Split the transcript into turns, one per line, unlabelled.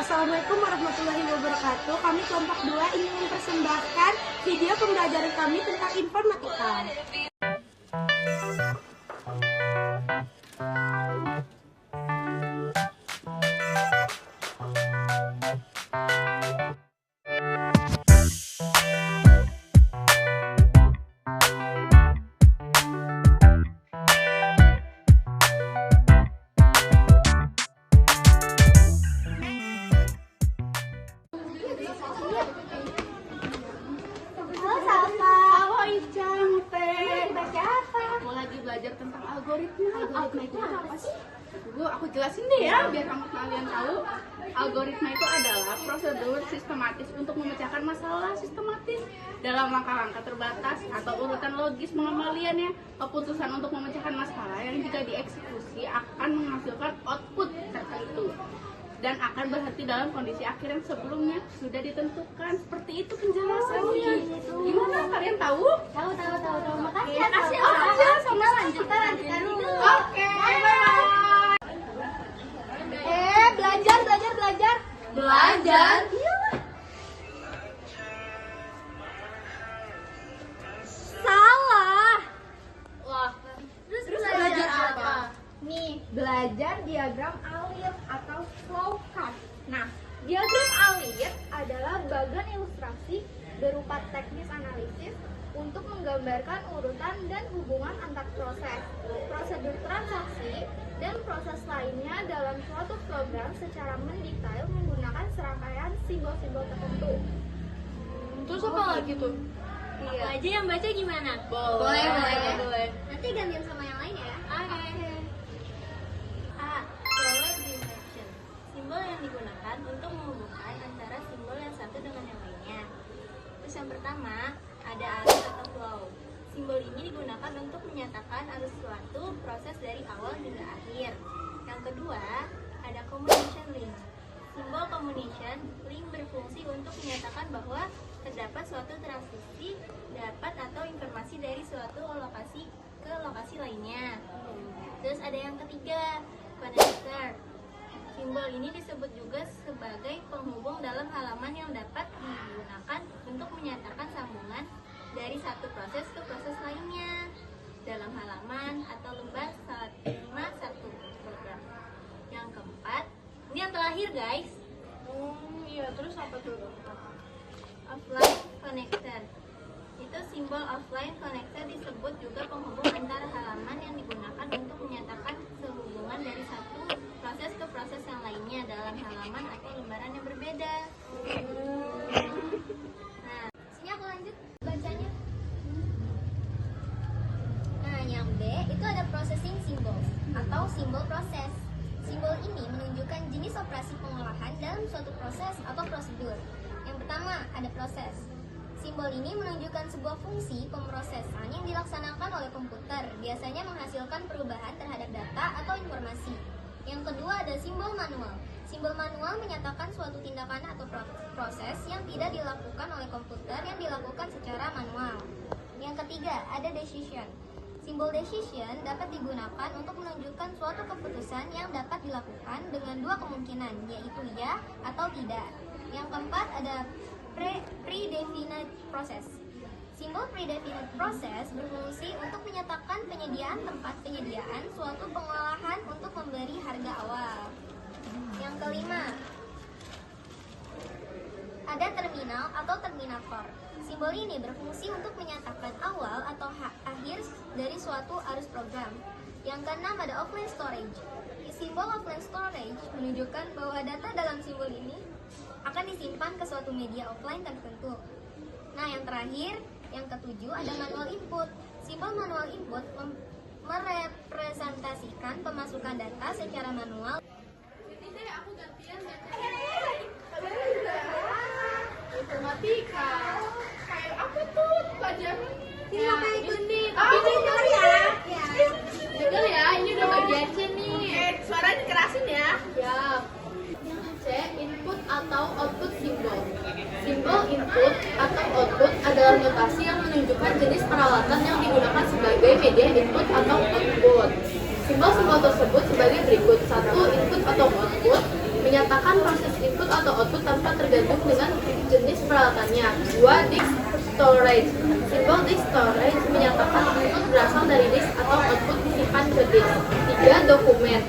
Assalamualaikum warahmatullahi wabarakatuh. Kami kelompok 2 ingin mempersembahkan video pembelajaran kami tentang informatika.
Belajar tentang algoritma. Algoritma itu apa sih? Aku jelasin deh ya biar kalian tahu. Algoritma itu adalah prosedur sistematis untuk memecahkan masalah sistematis dalam langkah-langkah terbatas atau urutan logis pengembaliannya. Keputusan untuk memecahkan masalah yang jika dieksekusi akan menghasilkan output tertentu dan akan berhenti dalam kondisi akhir yang sebelumnya sudah ditentukan. Seperti itu penjelasannya. Gimana? Kalian tahu?
Tahu. Makasih
Ya,
ya.
aja sama lanjut.
Kita lanjutkan dulu.
Oke, bye-bye.
Belajar. Salah.
Wah,
Terus
belajar apa?
Nih, belajar diagram Alif atau flowchart. Nah, diagram Alif adalah bagan ilustrasi berupa teknis analisis untuk menggambarkan urutan dan hubungan antar proses, prosedur transaksi, dan proses lainnya dalam suatu program secara mendetail menggunakan serangkaian simbol-simbol tertentu.
Terus apa lagi tuh?
Aku aja yang baca gimana?
Boleh.
Nanti gantian sama yang lain ya. Oke.
A. Forward dimension. Simbol yang digunakan untuk menghubungkan antara simbol yang satu dengan yang lainnya. Terus yang pertama, ada arus atau flow. Simbol ini digunakan untuk menyatakan arus suatu proses dari awal hingga akhir. Yang kedua, ada combination link. Simbol combination link berfungsi untuk menyatakan bahwa terdapat suatu transisi dapat atau informasi dari suatu lokasi ke lokasi lainnya. Terus ada yang ketiga, connector. Simbol ini disebut juga sebagai penghubung dalam halaman yang dapat digunakan untuk menyatakan sambungan dari satu proses ke proses lainnya dalam halaman atau lembar 151 program. Yang keempat, ini yang terakhir guys.
Iya, terus apa tuh?
Offline connector. Itu simbol offline connector disebut juga penghubung antara halaman yang digunakan untuk menyatakan sehubungan dari satu proses ke proses yang lainnya dalam halaman atau lembaran yang berbeda. Nah, sini aku lanjut bacanya. Nah, yang B itu ada processing symbols atau simbol proses. Simbol ini menunjukkan jenis operasi pengolahan dalam suatu proses atau prosedur. Yang pertama, ada proses. Simbol ini menunjukkan sebuah fungsi pemrosesan yang dilaksanakan oleh komputer, biasanya menghasilkan perubahan terhadap data atau informasi. Yang kedua, ada simbol manual. Simbol manual menyatakan suatu tindakan atau proses yang tidak dilakukan oleh komputer yang dilakukan secara manual. Yang ketiga, ada decision. Simbol decision dapat digunakan untuk menunjukkan suatu keputusan yang dapat dilakukan dengan dua kemungkinan, yaitu ya atau tidak. Yang keempat, ada predefinite process. Simbol predefinite process berfungsi untuk menyatakan penyediaan tempat penyediaan suatu pengolahan untuk memberi harga awal. Yang kelima, ada terminal atau terminator. Simbol ini berfungsi untuk menyatakan awal atau akhir dari suatu arus program. Yang keenam, ada offline storage. Simbol offline storage menunjukkan bahwa data dalam simbol ini akan disimpan ke suatu media offline tertentu. Nah, yang terakhir, yang ketujuh, ada manual input. Simbol manual input merepresentasikan pemasukan data secara manual.
Ini deh, aku gantian informatika. Kayak apa tuh pelajarannya?
Iya, kayak
gini.
Tapi denger ya.
Denger ya, ini udah bagian C nih. Suaranya dikerasin ya. Ya. C, input atau output simbol. Simbol input atau output adalah notasi yang menunjukkan jenis peralatan yang digunakan sebagai media input atau output. Simbol-simbol tersebut sebagai berikut. 1. Input atau output Menyatakan proses input atau output tanpa tergantung dengan jenis peralatannya. 2. Disk storage. Simbol disk storage menyatakan input berasal dari disk atau output disimpan ke disk. 3. Dokumen.